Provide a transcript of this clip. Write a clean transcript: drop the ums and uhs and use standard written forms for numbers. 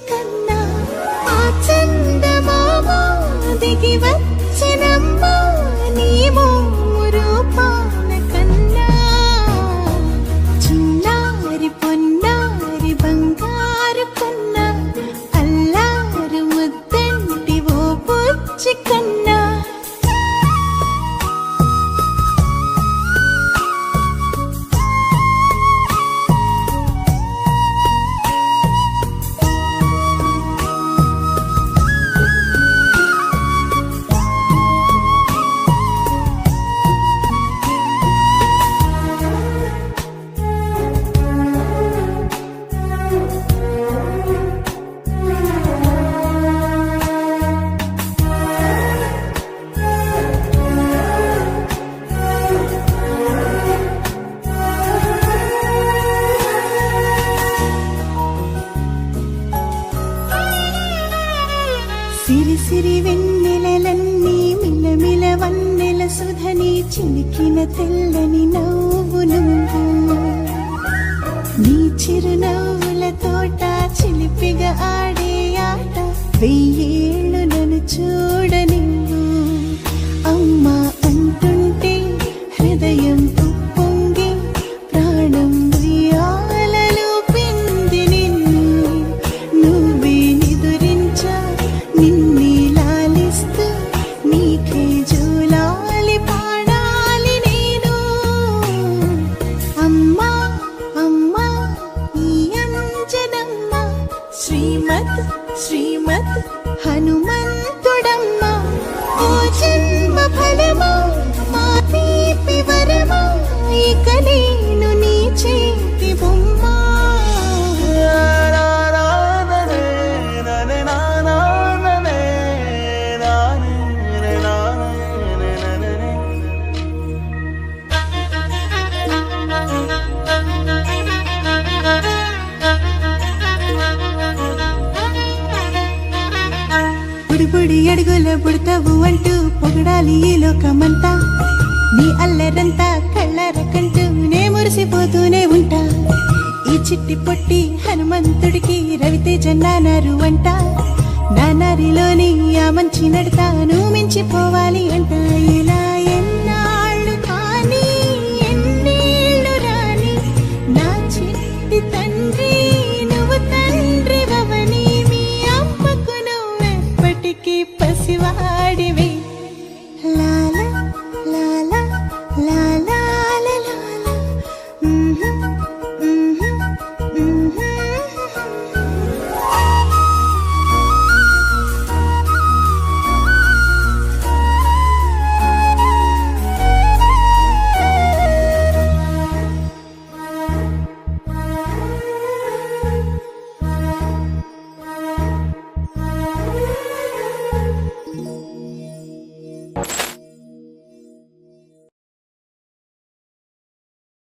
కన్నా ఆ చందమామ దిగి వచ్చినమ్మా నీ రూపాల కన్నా చిన్నారి పొన్నారి బంగారు కన్నా అల్లారు ముద్దంటి ఓ బుజ్జి కన్నా సిరి సిరి వెన్నెలలన్నీ మిలమిల వన్నెల సుధని చిలికిన తెల్లని నవ్వు నువ్వు నీ చిరునవ్వుల తోట చిలిపిగా ఆడే ఆట వెయ్యేళ్ళు నన్ను చూడని అమ్మా అంటుంటే హృదయం ఉప్పొంగి ప్రాణం ఉయ్యాలలో పిండి నిన్ను నువ్వే నిదురించా నిన్నే లాలిస్తూ నీకే జూలాలి పాడాలి నేను అమ్మా అమ్మా ఈ అంజనమ్మ శ్రీమత్ శ్రీమత్ హనుమంతుడమ్మ ఓ జన్మ ఫలమా మా తీపి వరమా ఇక నేను నీ చేతి బొమ్మ బుడిబుడి అడుగుల బుడతావు అంటూ పొగడాలి ఈ లోకమంతా నీ అల్లరంతా కళ్ళరకంటూ నే మురిసిపోతూనే ఉంటా ఈ చిట్టి పొట్టి హనుమంతుడికి రవితేజ నానారు అంట నానారిలోని ఆ మంచి నడతా నువ్వు మించిపోవాలి అంట ఇలా